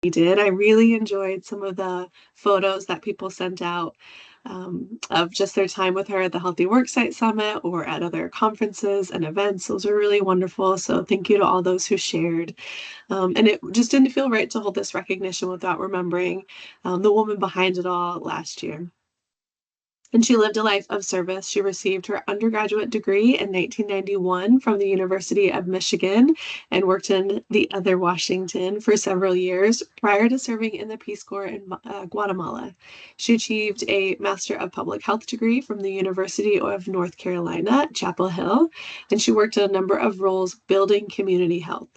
did. I really enjoyed some of the photos that people sent out of just their time with her at the Healthy Worksite Summit or at other conferences and events. Those were really wonderful. So thank you to all those who shared. And it just didn't feel right to hold this recognition without remembering the woman behind it all last year. And she lived a life of service. She received her undergraduate degree in 1991 from the University of Michigan and worked in the other Washington for several years prior to serving in the Peace Corps in Guatemala. She achieved a Master of Public Health degree from the University of North Carolina, Chapel Hill, and she worked in a number of roles building community health.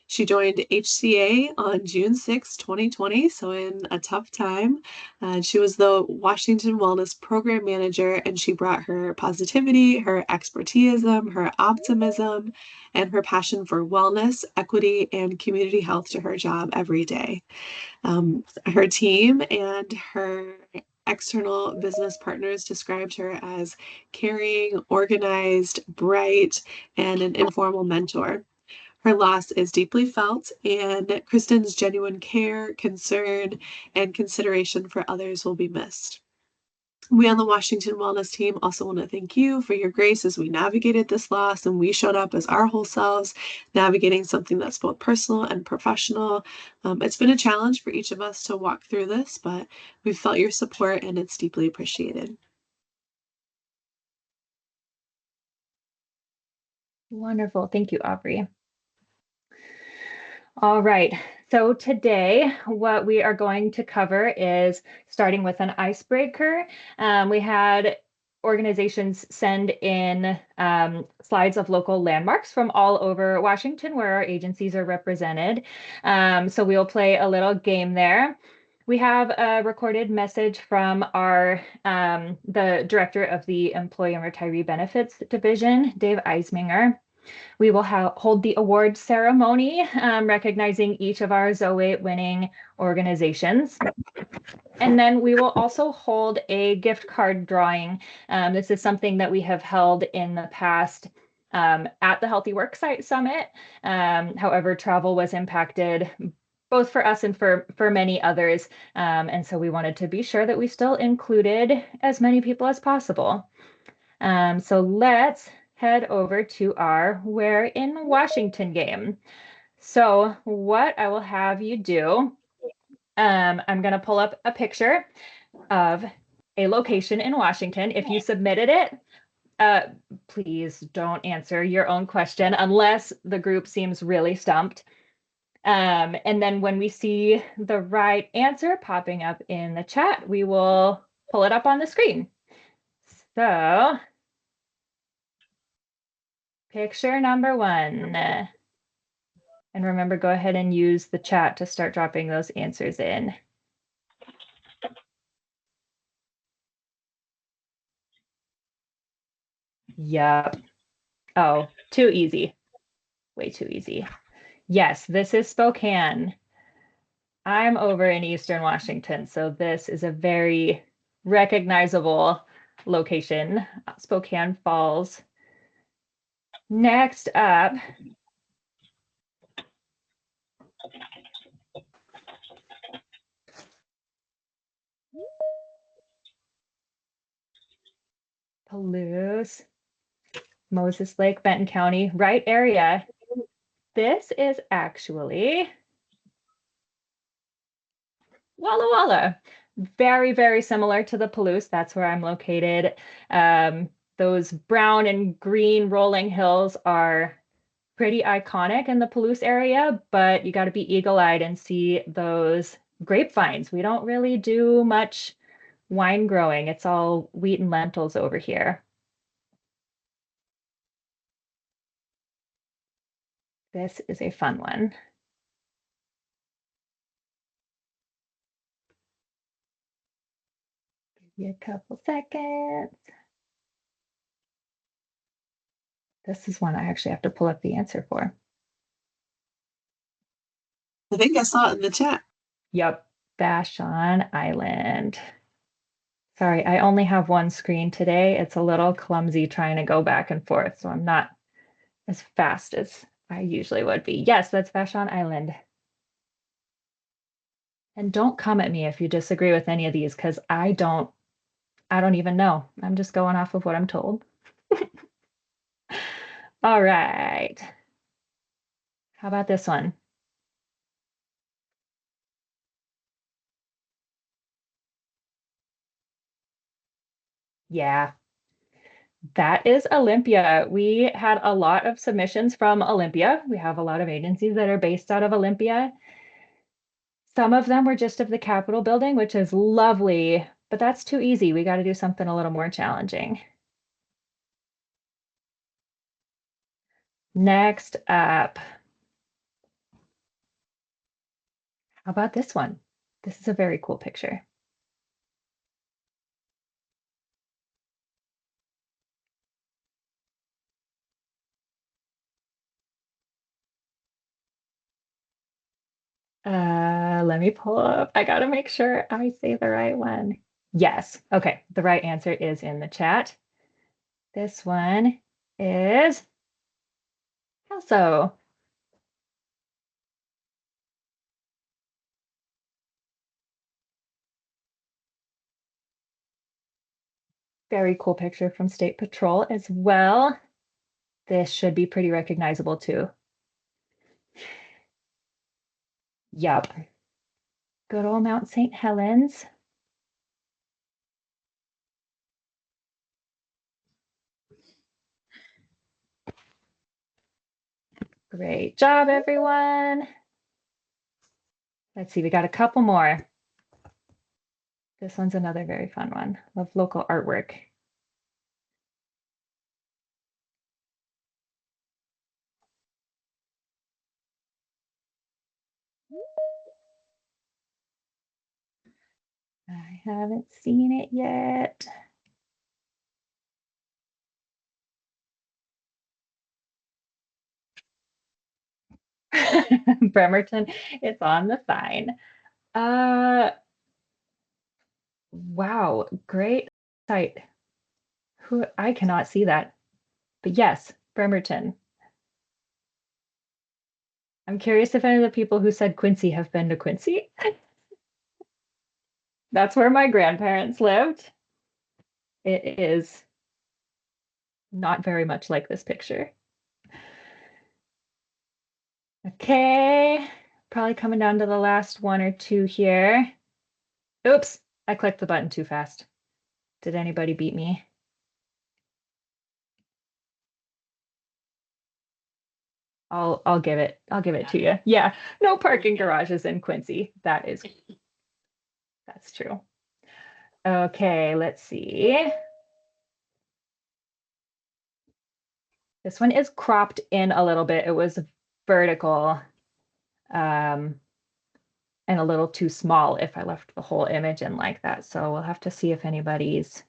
She joined HCA on June 6, 2020, so in a tough time. She was the Washington Wellness Program Manager, and she brought her positivity, her expertise, her optimism, and her passion for wellness, equity, and community health to her job every day. Her team and her external business partners described her as caring, organized, bright, and an informal mentor. Her loss is deeply felt, and Kristen's genuine care, concern, and consideration for others will be missed. We on the Washington Wellness team also want to thank you for your grace as we navigated this loss and we showed up as our whole selves, navigating something that's both personal and professional. It's been a challenge for each of us to walk through this, but we've felt your support and it's deeply appreciated. Wonderful. Thank you, Aubrey. All right. So today, what we are going to cover is starting with an icebreaker. We had organizations send in slides of local landmarks from all over Washington where our agencies are represented. So we'll play a little game there. We have a recorded message from the director of the Employee and Retiree Benefits Division, Dave Eisminger. We will hold the award ceremony, recognizing each of our Zo8 winning organizations. And then we will also hold a gift card drawing. This is something that we have held in the past at the Healthy Worksite Summit. However, travel was impacted both for us and for many others. And so we wanted to be sure that we still included as many people as possible. So let's head over to our Where in Washington game. So what I will have you do, I'm going to pull up a picture of a location in Washington. If you submitted it, please don't answer your own question unless the group seems really stumped. And then when we see the right answer popping up in the chat, we will pull it up on the screen. So picture number 1. And remember, go ahead and use the chat to start dropping those answers in. Yep. Oh, too easy. Way too easy. Yes, this is Spokane. I'm over in Eastern Washington, so this is a very recognizable location, Spokane Falls. Next up, Palouse, Moses Lake, Benton County, right area. This is actually Walla Walla. Very, very similar to the Palouse. That's where I'm located. Those brown and green rolling hills are pretty iconic in the Palouse area, but you got to be eagle-eyed and see those grapevines. We don't really do much wine growing. It's all wheat and lentils over here. This is a fun one. Give you a couple seconds. This is one I actually have to pull up the answer for. I think I saw it in the chat. Yep, Vashon Island. Sorry, I only have one screen today. It's a little clumsy trying to go back and forth, so I'm not as fast as I usually would be. Yes, that's Vashon Island. And don't come at me if you disagree with any of these, because I don't even know. I'm just going off of what I'm told. All right. How about this one? Yeah, that is Olympia. We had a lot of submissions from Olympia. We have a lot of agencies that are based out of Olympia. Some of them were just of the Capitol building, which is lovely, but that's too easy. We got to do something a little more challenging. Next up, how about this one? This is a very cool picture. Let me pull up. I gotta make sure I say the right one. Yes. Okay. The right answer is in the chat. This one is Kelso. Very cool picture from State Patrol as well. This should be pretty recognizable too. Yup. Good old Mount St. Helens. Great job, everyone. Let's see, we got a couple more. This one's another very fun one. Love local artwork. I haven't seen it yet. Bremerton, it's on the sign. Uh, wow, great site. Who I cannot see that. But yes, Bremerton. I'm curious if any of the people who said Quincy have been to Quincy. That's where my grandparents lived. It is not very much like this picture. Okay, probably coming down to the last one or two here. Oops, I clicked the button too fast. Did anybody beat me? I'll give it to you. Yeah, no parking garages in Quincy. That's true. Okay, let's see. This one is cropped in a little bit. It was vertical, um, and a little too small if I left the whole image in like that. So we'll have to see if anybody's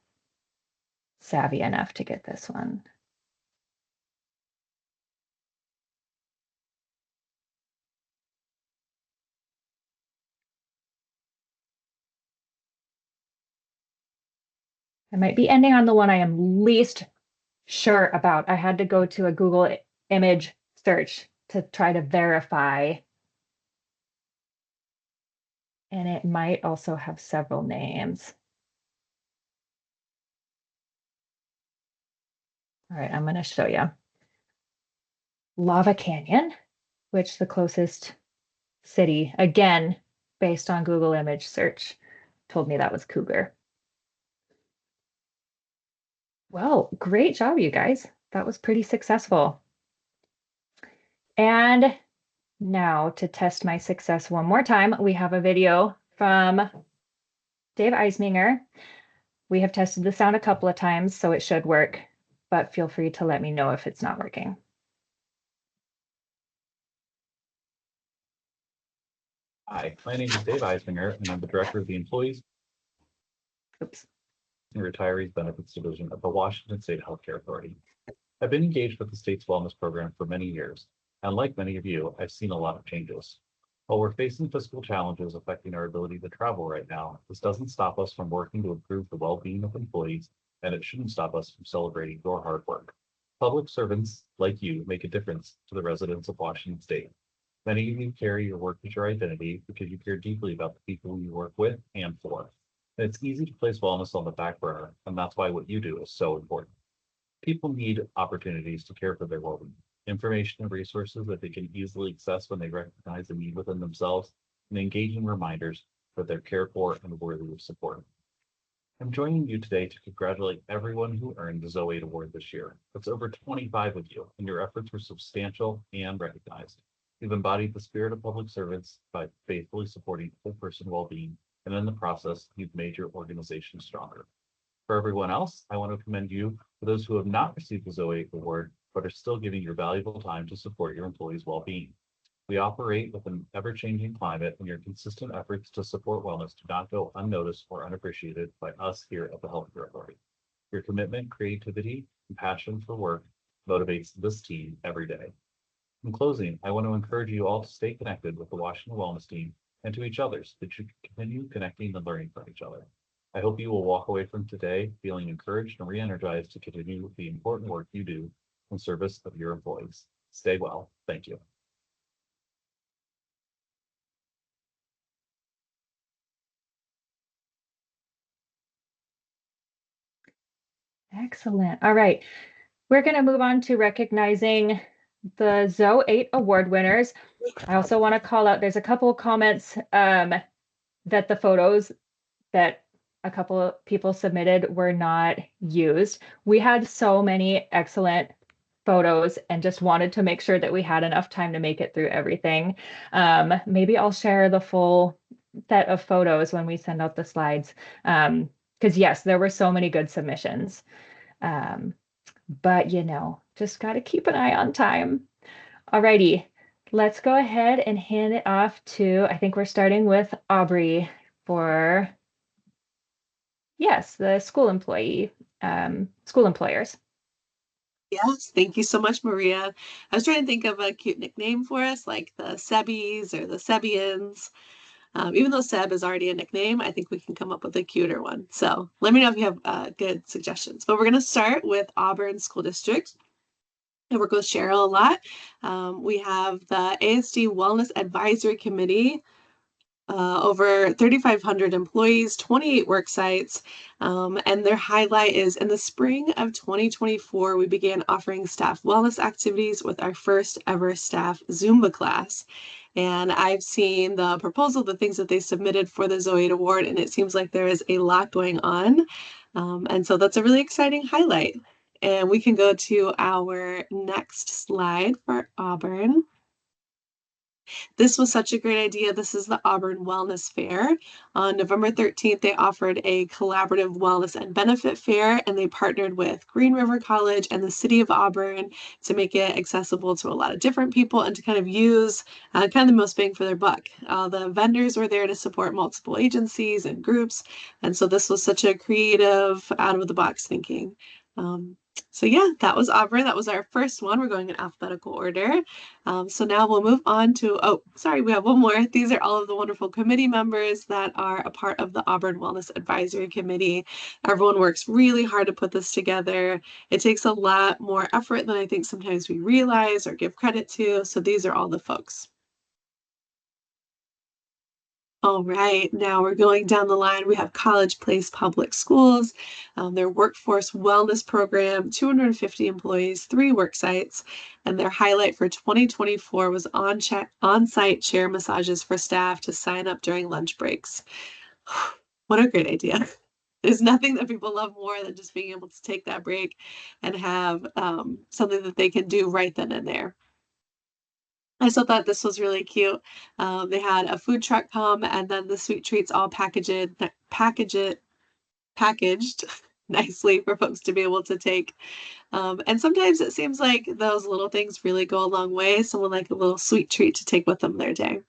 savvy enough to get this one. I might be ending on the one I am least sure about. I had to go to a Google image search to try to verify, and it might also have several names. All right, I'm going to show you. Lava Canyon, which the closest city, again, based on Google image search, told me that was Cougar. Well, great job, you guys. That was pretty successful. And now to test my success one more time, we have a video from Dave Eisminger. We have tested the sound a couple of times, so it should work, but feel free to let me know if it's not working. Hi, my name is Dave Eisminger, and I'm the Director of the Employees Oops. and Retirees Benefits Division of the Washington State Healthcare Authority. I've been engaged with the state's wellness program for many years, and like many of you, I've seen a lot of changes. While we're facing fiscal challenges affecting our ability to travel right now, this doesn't stop us from working to improve the well-being of employees, and it shouldn't stop us from celebrating your hard work. Public servants like you make a difference to the residents of Washington State. Many of you carry your work as your identity because you care deeply about the people you work with and for. And it's easy to place wellness on the back burner, and that's why what you do is so important. People need opportunities to care for their well-being, information and resources that they can easily access when they recognize the need within themselves, and engaging reminders that they're cared for and worthy of support. I'm joining you today to congratulate everyone who earned the Zo8 Award this year. That's over 25 of you, and your efforts were substantial and recognized. You've embodied the spirit of public service by faithfully supporting whole person well-being, and in the process, you've made your organization stronger. For everyone else, I want to commend you for those who have not received the Zo8 Award, but are still giving your valuable time to support your employees' well-being. We operate with an ever-changing climate, and your consistent efforts to support wellness do not go unnoticed or unappreciated by us here at the Healthcare Authority. Your commitment, creativity, and passion for work motivates this team every day. In closing, I want to encourage you all to stay connected with the Washington Wellness Team and to each other so that you can continue connecting and learning from each other. I hope you will walk away from today feeling encouraged and re-energized to continue the important work you do in service of your employees. Stay well. Thank you. Excellent. All right. We're going to move on to recognizing the Zo8 award winners. I also want to call out, there's a couple of comments that the photos that a couple of people submitted were not used. We had so many excellent photos and just wanted to make sure that we had enough time to make it through everything. Maybe I'll share the full set of photos when we send out the slides. Because yes, there were so many good submissions. But just got to keep an eye on time. Alrighty, let's go ahead and hand it off to, I think we're starting with Aubrey for, yes, the school employers. Yes, thank you so much, Maria. I was trying to think of a cute nickname for us, like the Sebbies or the Sebians. Even though Seb is already a nickname, I think we can come up with a cuter one. So let me know if you have good suggestions. But we're going to start with Auburn School District. I work with Cheryl a lot. We have the ASD Wellness Advisory Committee, over 3,500 employees, 28 work sites, and their highlight is in the spring of 2024, we began offering staff wellness activities with our first ever staff Zumba class. And I've seen the proposal, the things that they submitted for the Zo8 Award, and it seems like there is a lot going on. And so that's a really exciting highlight. And we can go to our next slide for Auburn. This was such a great idea. This is the Auburn Wellness Fair. On November 13th, they offered a collaborative wellness and benefit fair, and they partnered with Green River College and the city of Auburn to make it accessible to a lot of different people and to kind of use kind of the most bang for their buck. The vendors were there to support multiple agencies and groups, and so this was such a creative, out of the box thinking. So yeah, that was Auburn. That was our first one. We're going in alphabetical order. So now we'll move on to, oh, sorry, we have one more. These are all of the wonderful committee members that are a part of the Auburn Wellness Advisory Committee. Everyone works really hard to put this together. It takes a lot more effort than I think sometimes we realize or give credit to. So these are all the folks. All right, now we're going down the line. We have College Place Public Schools, their workforce wellness program, 250 employees, 3 work sites, and their highlight for 2024 was on-site chair massages for staff to sign up during lunch breaks. What a great idea. There's nothing that people love more than just being able to take that break and have something that they can do right then and there. I still thought this was really cute. They had a food truck come and then the sweet treats all packaged nicely for folks to be able to take. And sometimes it seems like those little things really go a long way. Someone like a little sweet treat to take with them their day.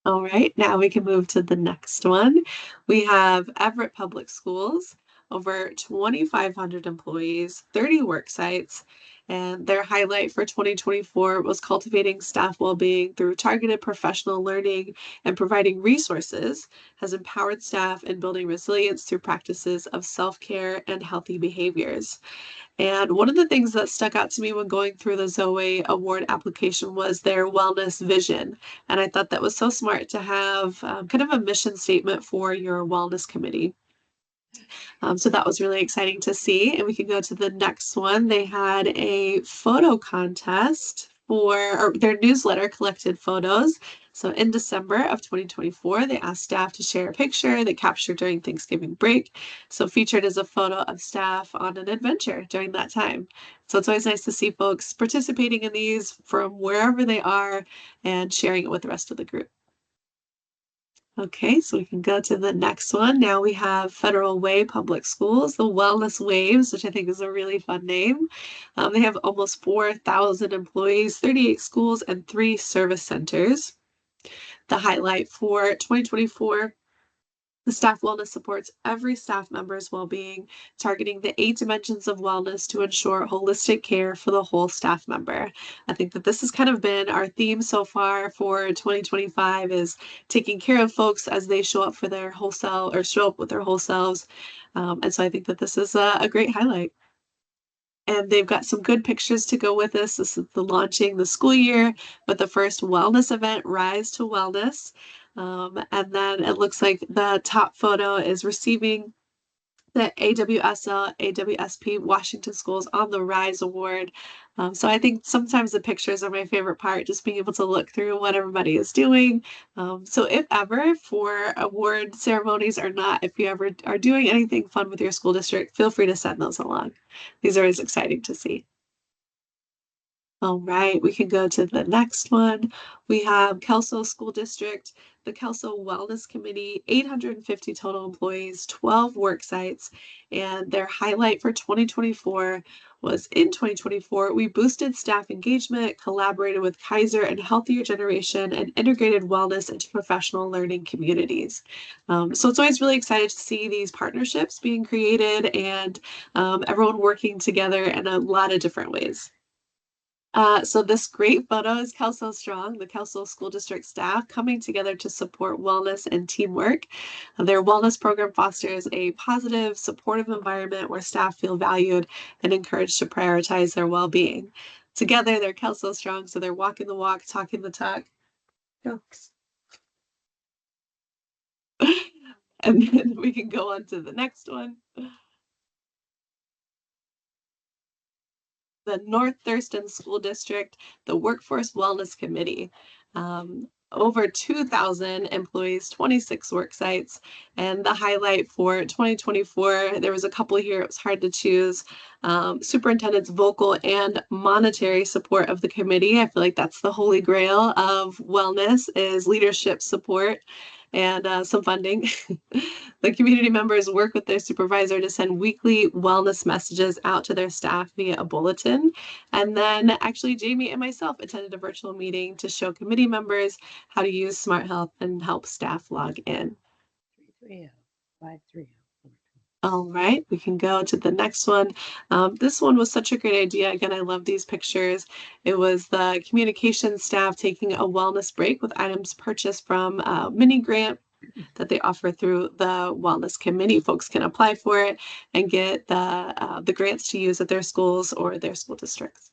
All right, now we can move to the next one. We have Everett Public Schools, over 2,500 employees, 30 work sites, And their highlight for 2024 was cultivating staff well-being through targeted professional learning and providing resources, has empowered staff in building resilience through practices of self-care and healthy behaviors. And one of the things that stuck out to me when going through the Zo8 award application was their wellness vision. And I thought that was so smart to have kind of a mission statement for your wellness committee. So that was really exciting to see. And we can go to the next one. They had a photo contest or their newsletter collected photos. So in December of 2024, they asked staff to share a picture they captured during Thanksgiving break. So featured is a photo of staff on an adventure during that time. So it's always nice to see folks participating in these from wherever they are and sharing it with the rest of the group. Okay, so we can go to the next one. Now we have Federal Way Public Schools, the Wellness Waves, which I think is a really fun name. They have almost 4,000 employees, 38 schools, and 3 service centers. The highlight for 2024, the staff wellness supports every staff member's well-being, targeting the 8 dimensions of wellness to ensure holistic care for the whole staff member. I think that this has kind of been our theme so far for 2025 is taking care of folks as they show up for their whole self or show up with their whole selves. And so I think that this is a great highlight. And they've got some good pictures to go with this. This is the launching the school year with the first wellness event, Rise to Wellness. And then it looks like the top photo is receiving the AWSL, AWSP Washington Schools on the Rise Award. So I think sometimes the pictures are my favorite part, just being able to look through what everybody is doing. So if ever for award ceremonies or not, if you ever are doing anything fun with your school district, feel free to send those along. These are always exciting to see. All right, we can go to the next one. We have Kelso School District, the Kelso Wellness Committee, 850 total employees, 12 work sites, and their highlight for 2024 was in 2024, we boosted staff engagement, collaborated with Kaiser and Healthier Generation, and integrated wellness into professional learning communities. So it's always really excited to see these partnerships being created and everyone working together in a lot of different ways. So this great photo is Kelso Strong, the Kelso School District staff coming together to support wellness and teamwork. Their wellness program fosters a positive, supportive environment where staff feel valued and encouraged to prioritize their well-being. Together, they're Kelso Strong, so they're walking the walk, talking the talk. Jokes. And then we can go on to the next one. The North Thurston School District, the Workforce Wellness Committee. Over 2,000 employees, 26 work sites. And the highlight for 2024, there was a couple here, it was hard to choose. Superintendent's vocal and monetary support of the committee. I feel like that's the holy grail of wellness is leadership support and some funding. The community members work with their supervisor to send weekly wellness messages out to their staff via a bulletin. And then actually Jamie and myself attended a virtual meeting to show committee members how to use Smart Health and help staff log in. 330-530. All right, we can go to the next one. This one was such a great idea. Again, I love these pictures. It was the communications staff taking a wellness break with items purchased from a mini grant that they offer through the Wellness Committee. Folks can apply for it and get the grants to use at their schools or their school districts.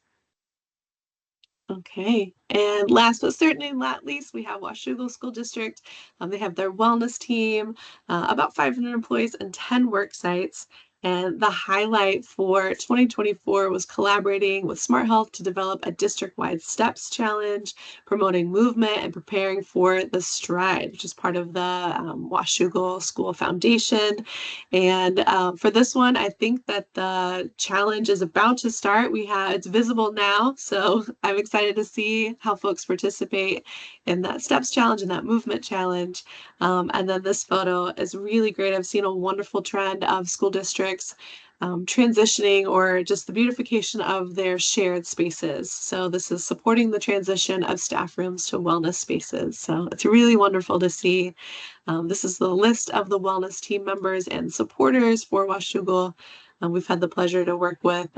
Okay, and last but certainly not least, we have Washougal School District. They have their wellness team, about 500 employees and 10 work sites. And the highlight for 2024 was collaborating with Smart Health to develop a district-wide STEPS challenge, promoting movement and preparing for the Stride, which is part of the Washougal School Foundation. And for this one, I think that the challenge is about to start. It's visible now, so I'm excited to see how folks participate in that STEPS challenge and that movement challenge. And then this photo is really great. I've seen a wonderful trend of school districts transitioning or just the beautification of their shared spaces. So this is supporting the transition of staff rooms to wellness spaces. So it's really wonderful to see. This is the list of the wellness team members and supporters for Washougal. We've had the pleasure to work with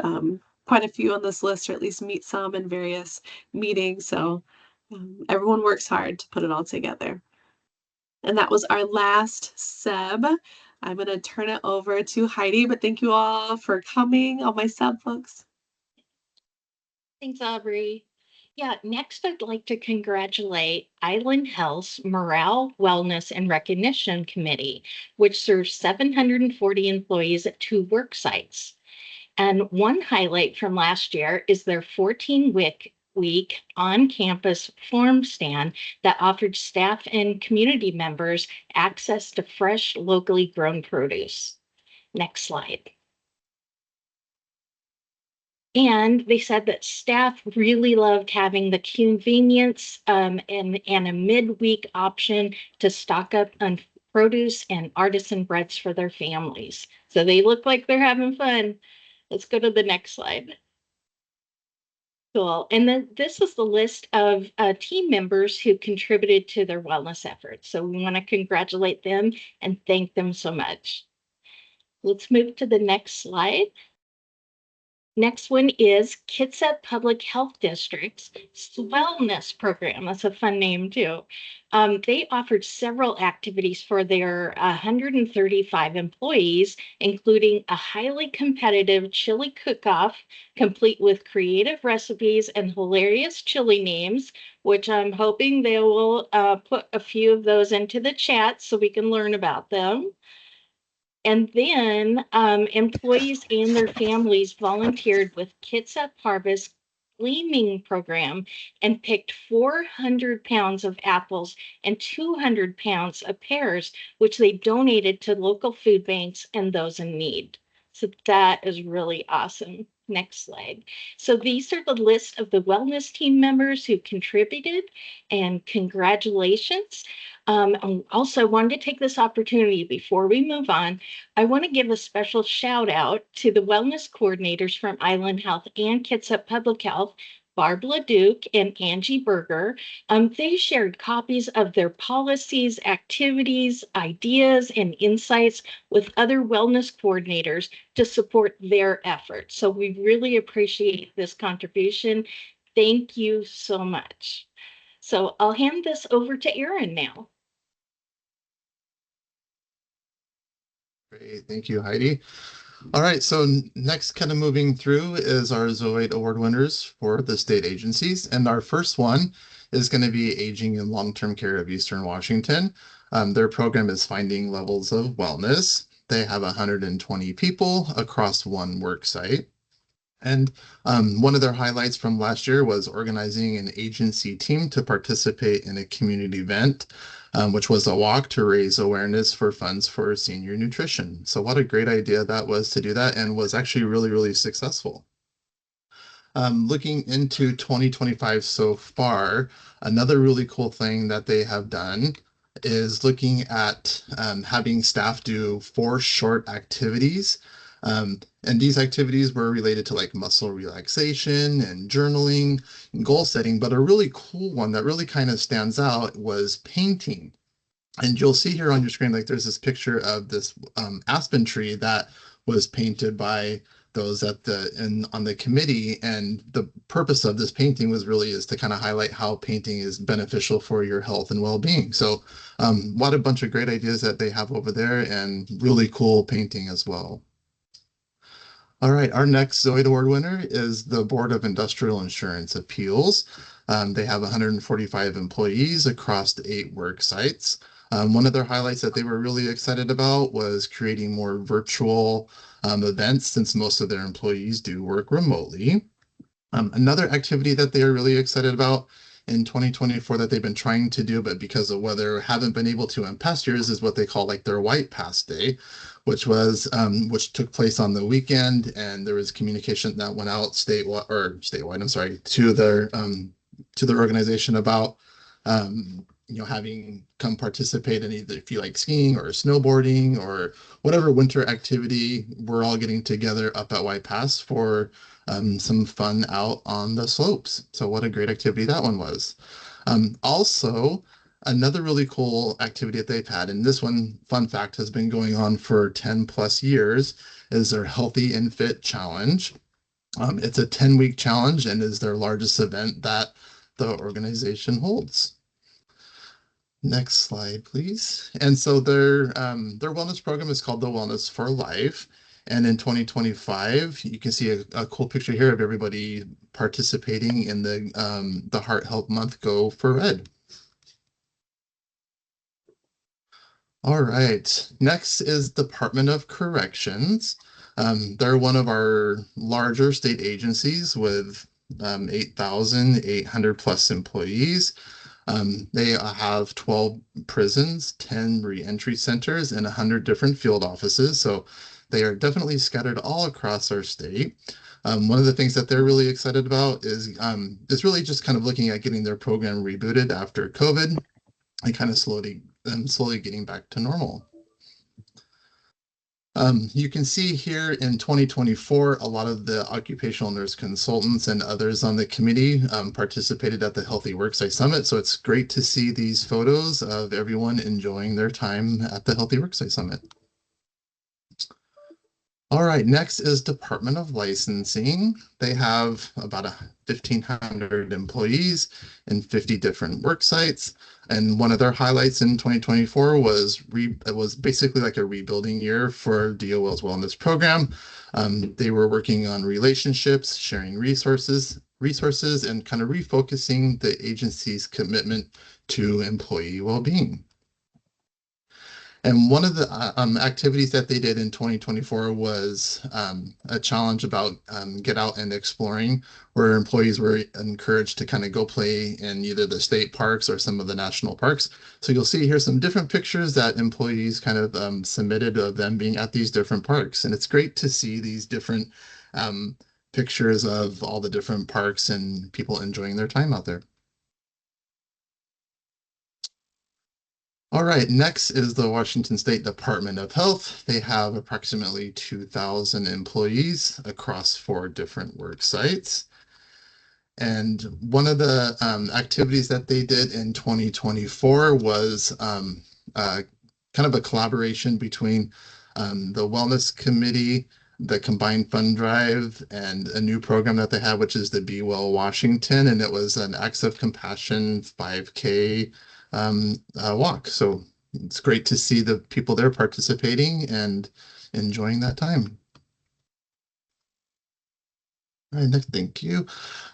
quite a few on this list, or at least meet some in various meetings. So everyone works hard to put it all together. And that was our last SEB. I'm going to turn it over to Heidi, but thank you all for coming, all my SEB folks. Thanks, Aubrey. Yeah, next I'd like to congratulate Island Health's Morale, Wellness, and Recognition Committee, which serves 740 employees at 2 work sites. And one highlight from last year is their 14-week on-campus farm stand that offered staff and community members access to fresh, locally grown produce. Next slide. And they said that staff really loved having the convenience and a midweek option to stock up on produce and artisan breads for their families. So they look like they're having fun. Let's go to the next slide. Cool. And then this is the list of team members who contributed to their wellness efforts. So we want to congratulate them and thank them so much. Let's move to the next slide. Next one is Kitsap Public Health District's Wellness Program. That's a fun name too. They offered several activities for their 135 employees, including a highly competitive chili cook-off, complete with creative recipes and hilarious chili names, which I'm hoping they will put a few of those into the chat so we can learn about them. And then employees and their families volunteered with Kitsap Harvest Gleaming Program and picked 400 pounds of apples and 200 pounds of pears, which they donated to local food banks and those in need. So that is really awesome. Next slide. So these are the list of the wellness team members who contributed, and congratulations. Also, I wanted to take this opportunity before we move on. I want to give a special shout out to the wellness coordinators from Island Health and Kitsap Public Health, Barb LaDuke and Angie Berger. They shared copies of their policies, activities, ideas, and insights with other wellness coordinators to support their efforts. So we really appreciate this contribution. Thank you so much. So I'll hand this over to Erin now. Great, thank you, Heidi. All right, so next kind of moving through is our Zo8 award winners for the state agencies. And our first one is going to be Aging and Long-Term Care of Eastern Washington. Their program is Finding Levels of Wellness. They have 120 people across 1 work site. And one of their highlights from last year was organizing an agency team to participate in a community event, which was a walk to raise awareness for funds for senior nutrition. So what a great idea that was to do that, and was actually really, really successful. Looking into 2025 so far, another really cool thing that they have done is looking at having staff do 4 short activities. And these activities were related to like muscle relaxation and journaling and goal setting, but a really cool one that really kind of stands out was painting. And you'll see here on your screen, like there's this picture of this aspen tree that was painted by those on the committee. And the purpose of this painting was really is to kind of highlight how painting is beneficial for your health and well-being. So what a bunch of great ideas that they have over there, and really cool painting as well. All right, our next Zo8 Award winner is the Board of Industrial Insurance Appeals. They have 145 employees across 8 work sites. One of their highlights that they were really excited about was creating more virtual events, since most of their employees do work remotely. Another activity that they are really excited about in 2024 that they've been trying to do, but because of weather haven't been able to in past years, is what they call like their White Pass Day, which took place on the weekend, and there was communication that went out statewide, I'm sorry, to their organization about having come participate in either if you like skiing or snowboarding or whatever winter activity. We're all getting together up at White Pass for some fun out on the slopes. So what a great activity that one was. Also, another really cool activity that they've had, and this one, fun fact, has been going on for 10 plus years, is their Healthy and Fit Challenge. It's a 10-week challenge and is their largest event that the organization holds. Next slide, please. And so their wellness program is called the Wellness for Life. And in 2025, you can see a cool picture here of everybody participating in the Heart Health Month Go for Red. All right. Next is Department of Corrections. They're one of our larger state agencies with 8,800 plus employees. They have 12 prisons, 10 reentry centers, and 100 different field offices. So they are definitely scattered all across our state. One of the things that they're really excited about is really just kind of looking at getting their program rebooted after COVID and kind of slowly getting back to normal. You can see here in 2024, a lot of the occupational nurse consultants and others on the committee participated at the Healthy Worksite Summit. So it's great to see these photos of everyone enjoying their time at the Healthy Worksite Summit. All right, next is Department of Licensing. They have about 1,500 employees in 50 different work sites. And one of their highlights in 2024 was it was basically like a rebuilding year for DOL's wellness program. They were working on relationships, sharing resources, and kind of refocusing the agency's commitment to employee well-being. And one of the activities that they did in 2024 was a challenge about get out and exploring, where employees were encouraged to kind of go play in either the state parks or some of the national parks. So you'll see here some different pictures that employees kind of submitted of them being at these different parks. And it's great to see these different pictures of all the different parks and people enjoying their time out there. All right, next is the Washington State Department of Health. They have approximately 2,000 employees across 4 different work sites. And one of the activities that they did in 2024 was kind of a collaboration between the Wellness Committee, the Combined Fund Drive, and a new program that they have, which is the Be Well Washington. And it was an Acts of Compassion 5K walk. So it's great to see the people there participating and enjoying that time. All right, next, thank you.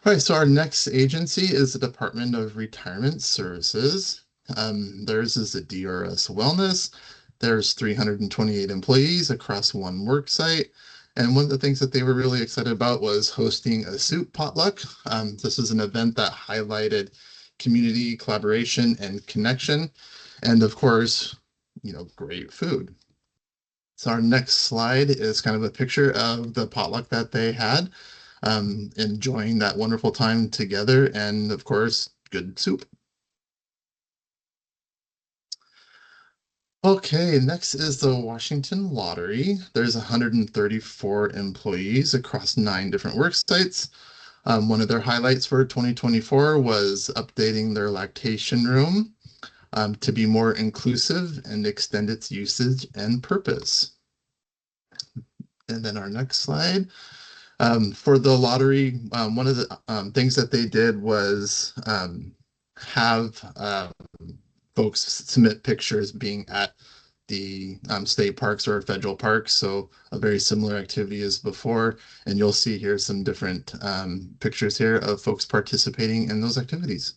All right, so our next agency is the Department of Retirement Services. Theirs is the DRS Wellness. There's 328 employees across 1 work site. And one of the things that they were really excited about was hosting a soup potluck. This is an event that highlighted community collaboration and connection, and of course, great food. So our next slide is kind of a picture of the potluck that they had, enjoying that wonderful time together, and of course, good soup. Okay, next is the Washington Lottery. There's 134 employees across 9 different work sites. One of their highlights for 2024 was updating their lactation room to be more inclusive and extend its usage and purpose. And then our next slide. For the lottery, one of the things that they did was have folks submit pictures being at the state parks or federal parks. So a very similar activity as before. And you'll see here some different pictures here of folks participating in those activities.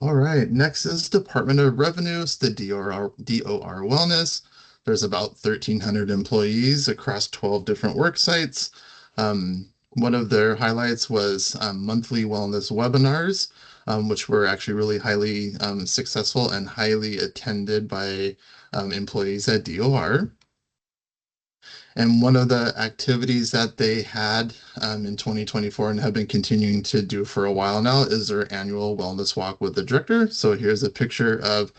All right, next is Department of Revenues, the DOR Wellness. There's about 1,300 employees across 12 different work sites. One of their highlights was monthly wellness webinars, which were actually really highly successful and highly attended by employees at DOR. And one of the activities that they had in 2024 and have been continuing to do for a while now is their annual wellness walk with the director. So here's a picture of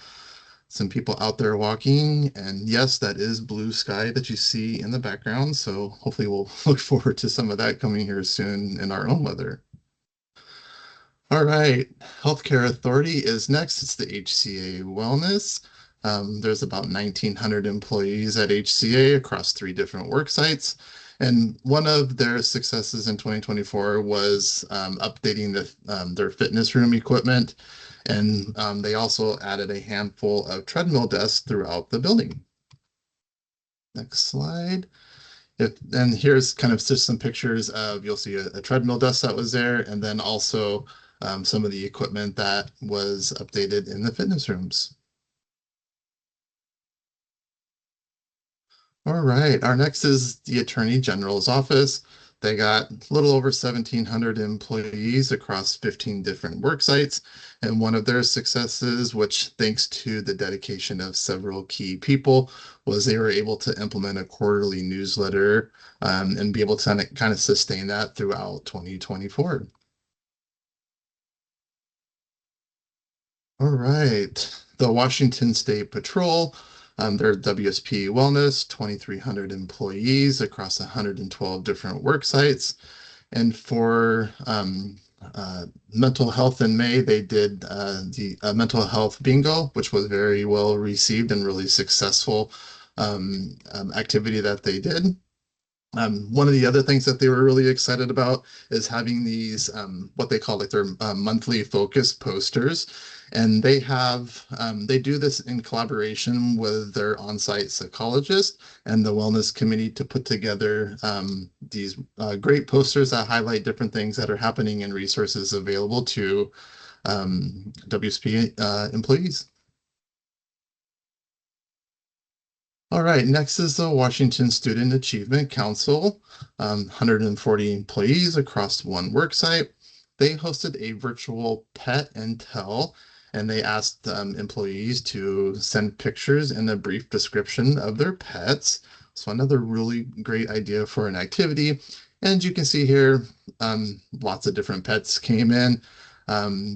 some people out there walking. And yes, that is blue sky that you see in the background. So hopefully we'll look forward to some of that coming here soon in our own weather. All right, Healthcare Authority is next. It's the HCA Wellness. There's about 1,900 employees at HCA across 3 different work sites. And one of their successes in 2024 was updating their fitness room equipment. And they also added a handful of treadmill desks throughout the building. Next slide. And here's kind of just some pictures of, you'll see a treadmill desk that was there, and then also some of the equipment that was updated in the fitness rooms. All right, our next is the Attorney General's office. They got a little over 1,700 employees across 15 different work sites. And one of their successes, which thanks to the dedication of several key people, was they were able to implement a quarterly newsletter and be able to kind of sustain that throughout 2024. All right, the Washington State Patrol, their WSP Wellness, 2,300 employees across 112 different work sites. And for mental health in May, they did the mental health bingo, which was very well received and really successful activity that they did. One of the other things that they were really excited about is having these what they call like their monthly focus posters, and they do this in collaboration with their on-site psychologist and the wellness committee to put together these great posters that highlight different things that are happening and resources available to WSP employees. All right, next is the Washington Student Achievement Council, 140 employees across 1 worksite. They hosted a virtual pet and tell, and they asked employees to send pictures and a brief description of their pets. So another really great idea for an activity. And you can see here, lots of different pets came in.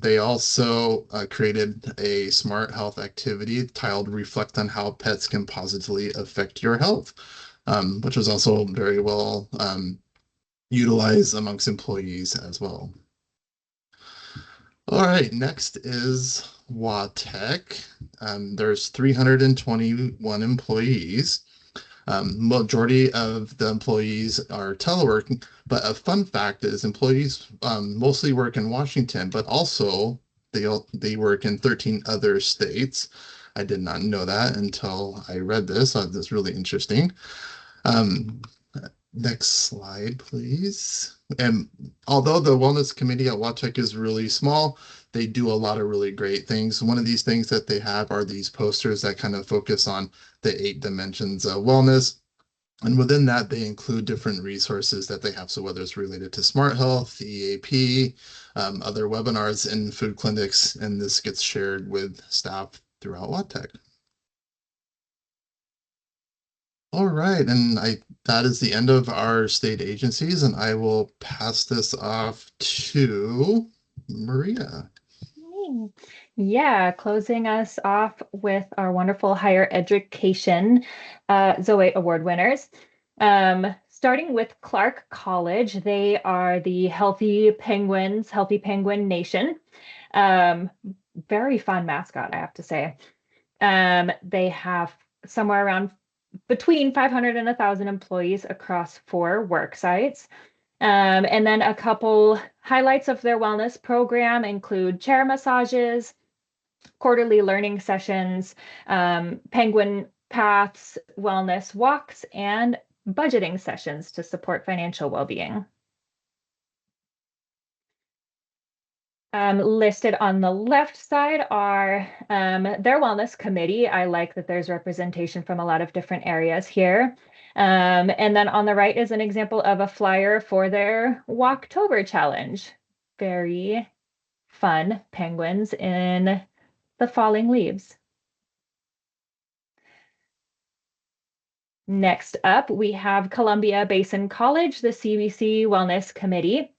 They also created a smart health activity titled Reflect on How Pets Can Positively Affect Your Health, which was also very well utilized amongst employees as well. All right, next is WATEC. There's 321 employees. Majority of the employees are teleworking, but a fun fact is employees mostly work in Washington, but also they work in 13 other states. I did not know that until I read this. So that's really interesting. Um, Next slide, please. And although the Wellness Committee at WATEC is really small, they do a lot of really great things. One of these things that they have are these posters that kind of focus on the 8 dimensions of wellness. And within that, they include different resources that they have. So whether it's related to smart health, EAP, other webinars and food clinics, and this gets shared with staff throughout WATEC. All right, and that is the end of our state agencies, and I will pass this off to Maria. Yeah, closing us off with our wonderful higher education Zo8 award winners. Starting with Clark College, they are the Healthy Penguins, Healthy Penguin Nation. Very fun mascot, I have to say. They have somewhere around between 500 and 1,000 employees across 4 work sites. And then a couple highlights of their wellness program include chair massages, quarterly learning sessions, penguin paths, wellness walks, and budgeting sessions to support financial well-being. Listed on the left side are their wellness committee. I like that there's representation from a lot of different areas here. And then on the right is an example of a flyer for their Walktober challenge. Very fun penguins in the falling leaves. Next up, we have Columbia Basin College, the CBC Wellness Committee.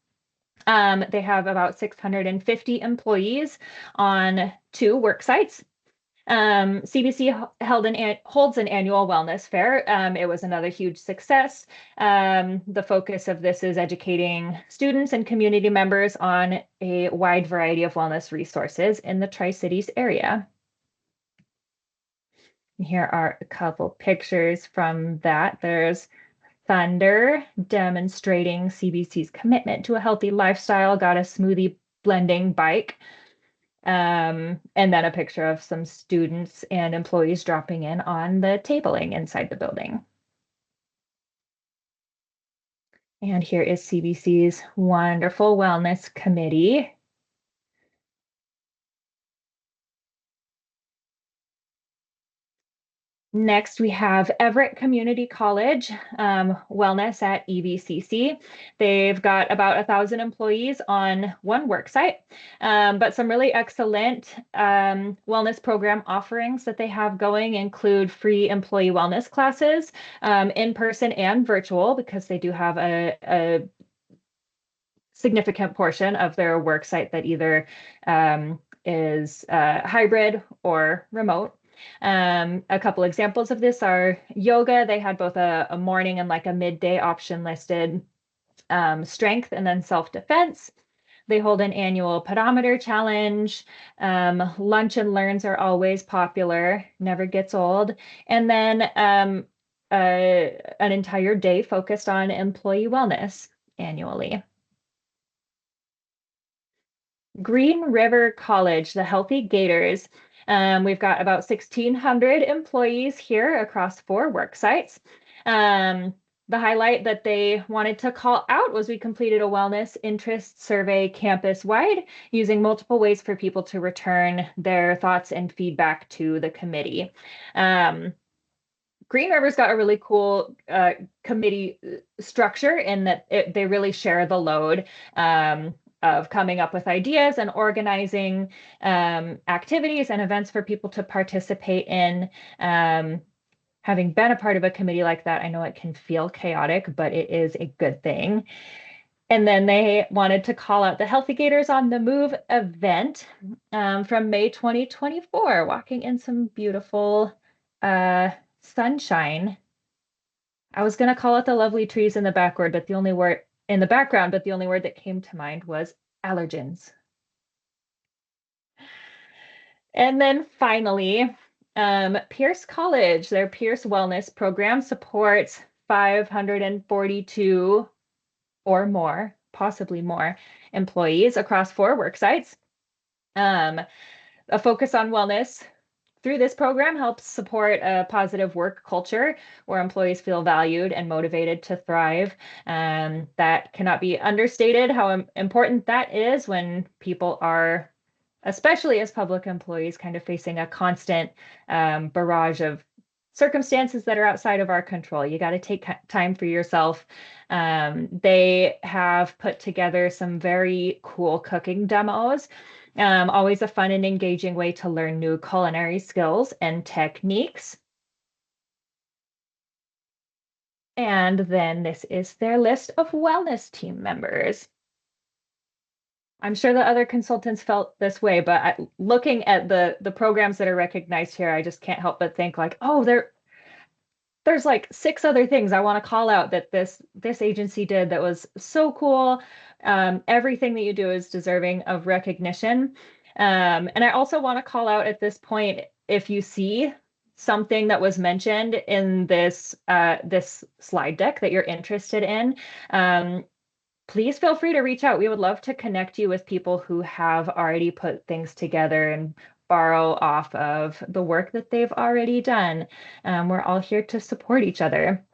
They have about 650 employees on 2 work sites. CBC holds an annual wellness fair. It was another huge success. The focus of this is educating students and community members on a wide variety of wellness resources in the Tri-Cities area. Here are a couple pictures from that. There's Thunder demonstrating CBC's commitment to a healthy lifestyle, got a smoothie blending bike. And then a picture of some students and employees dropping in on the tabling inside the building. And here is CBC's wonderful wellness committee. Next, we have Everett Community College Wellness at EVCC. They've got about 1,000 employees on one work site, but some really excellent wellness program offerings that they have going include free employee wellness classes, in person and virtual, because they do have a significant portion of their work site that either is hybrid or remote. A couple examples of this are yoga. They had both a morning and like a midday option listed, strength, and then self-defense. They hold an annual pedometer challenge. Lunch and learns are always popular, never gets old. And then an entire day focused on employee wellness annually. Green River College, the Healthy Gators. We've got about 1,600 employees here across 4 work sites. The highlight that they wanted to call out was we completed a wellness interest survey campus-wide using multiple ways for people to return their thoughts and feedback to the committee. Green River's got a really cool committee structure in that they really share the load of coming up with ideas and organizing activities and events for people to participate in. Having been a part of a committee like that, I know it can feel chaotic, but it is a good thing. And then they wanted to call out the Healthy Gators on the Move event from May 2024, walking in some beautiful sunshine. I was going to call it the lovely trees in the background, but the only word that came to mind was allergens. And then finally, Pierce College, their Pierce Wellness Program supports 542 or more, possibly more, employees across 4 work sites. A focus on wellness through this program helps support a positive work culture where employees feel valued and motivated to thrive. That cannot be understated how important that is when people are, especially as public employees, kind of facing a constant barrage of circumstances that are outside of our control. You got to take time for yourself. They have put together some very cool cooking demos. Always a fun and engaging way to learn new culinary skills and techniques. And then this is their list of wellness team members. I'm sure the other consultants felt this way, but looking at the programs that are recognized here, I just can't help but think like, oh, there's like 6 other things I want to call out that this agency did that was so cool. Everything that you do is deserving of recognition. And I also want to call out at this point, if you see something that was mentioned in this slide deck that you're interested in, please feel free to reach out. We would love to connect you with people who have already put things together and borrow off of the work that they've already done. We're all here to support each other.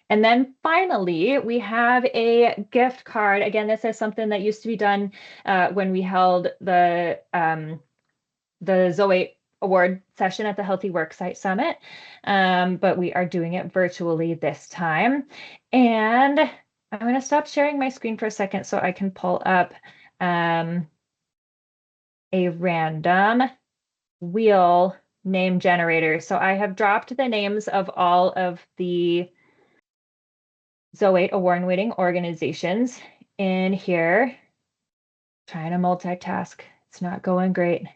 And then finally, we have a gift card. Again, this is something that used to be done when we held the Zo8 award session at the Healthy Worksite Summit, but we are doing it virtually this time. And I'm going to stop sharing my screen for a second so I can pull up a random wheel name generator. So I have dropped the names of all of the Zo8 award-winning organizations in here. Trying to multitask. It's not going great.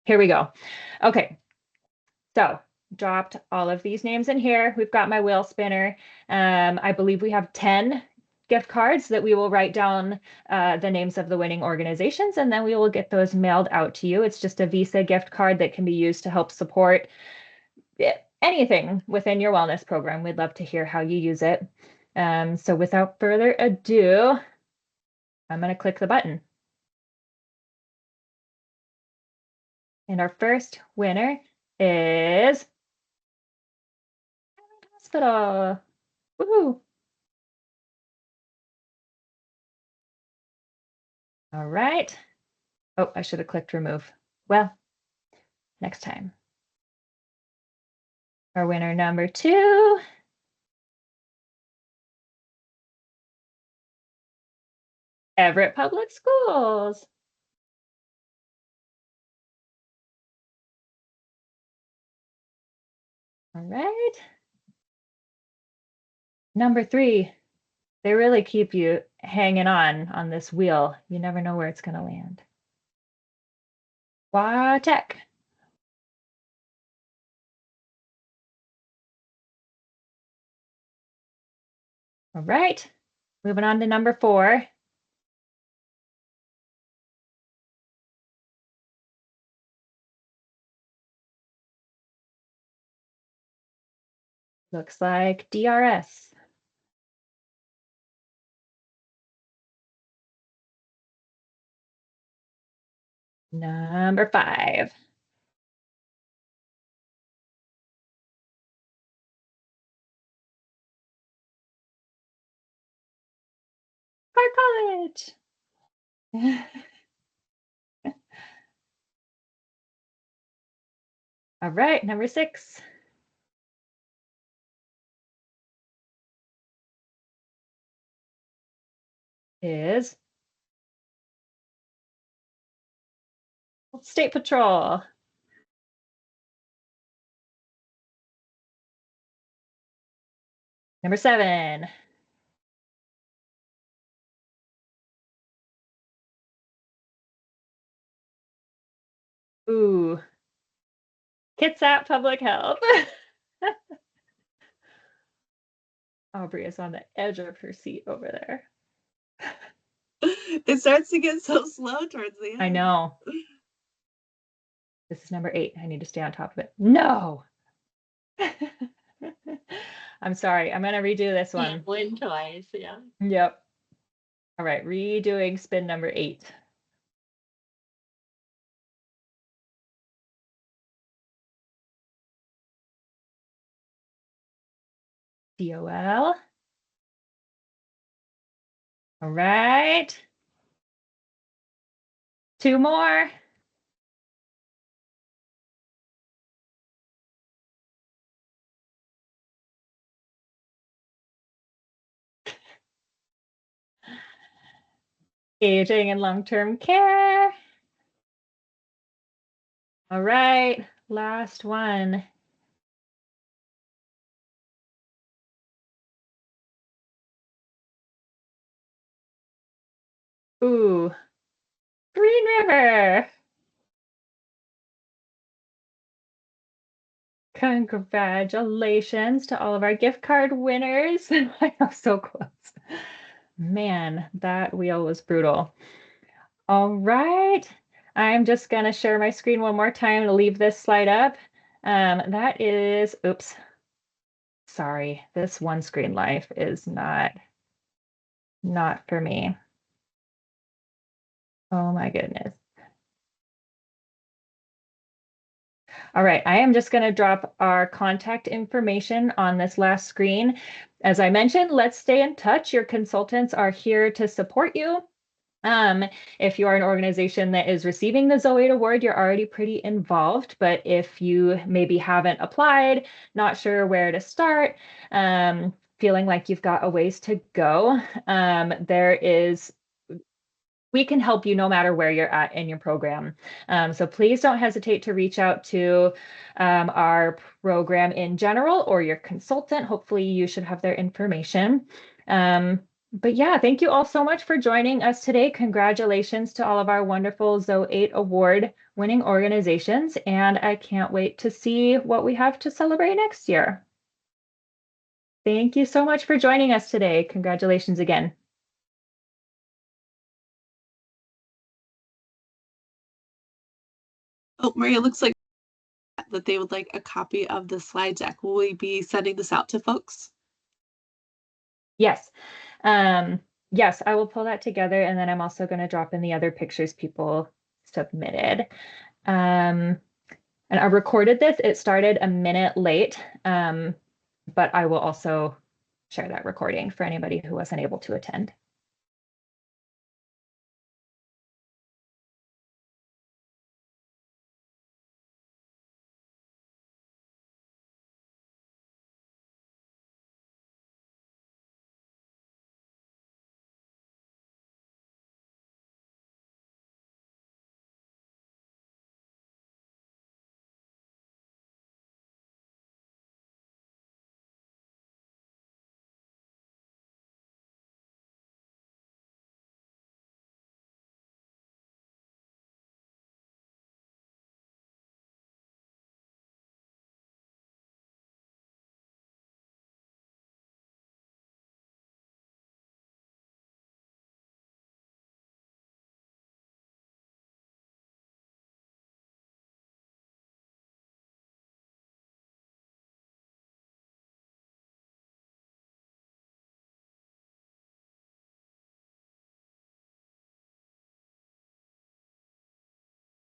Here we go. Okay. So dropped all of these names in here. We've got my wheel spinner. I believe we have 10 gift cards that we will write down the names of the winning organizations, and then we will get those mailed out to you. It's just a Visa gift card that can be used to help support anything within your wellness program. We'd love to hear how you use it. So without further ado, I'm going to click the button. And our first winner is Hospital. Woohoo! All right. Oh, I should have clicked remove. Well, next time. Our winner number 2. Everett Public Schools. All right. Number 3. They really keep you hanging on this wheel. You never know where it's going to land. Tech. All right. Moving on to number 4. Looks like DRS. Number 5. Park College. All right, number 6. Is State Patrol. Number 7. Ooh, Kitsap Public Health. Aubrey is on the edge of her seat over there. It starts to get so slow towards the end. I know. This is number 8. I need to stay on top of it. No. I'm sorry. I'm going to redo this one. Can't win twice. Yeah. Yep. All right. Redoing spin number 8. DOL. All right. 2 more. Aging and long-term care. All right. Last one. Ooh. Green River. Congratulations to all of our gift card winners. I know, so close. Man, that wheel was brutal. All right. I'm just going to share my screen one more time to leave this slide up. That is, oops. Sorry, this one screen life is not for me. Oh my goodness. All right, I am just going to drop our contact information on this last screen. As I mentioned, let's stay in touch. Your consultants are here to support you. If you're an organization that is receiving the Zo8 award, you're already pretty involved. But if you maybe haven't applied, not sure where to start, feeling like you've got a ways to go, we can help you no matter where you're at in your program. So please don't hesitate to reach out to our program in general or your consultant. Hopefully you should have their information. But yeah, thank you all so much for joining us today. Congratulations to all of our wonderful Zo8 award winning organizations. And I can't wait to see what we have to celebrate next year. Thank you so much for joining us today. Congratulations again. Oh, Maria, looks like that they would like a copy of the slide deck. Will we be sending this out to folks? Yes. Yes, I will pull that together, and then I'm also going to drop in the other pictures people submitted. And I recorded this. It started a minute late, but I will also share that recording for anybody who wasn't able to attend.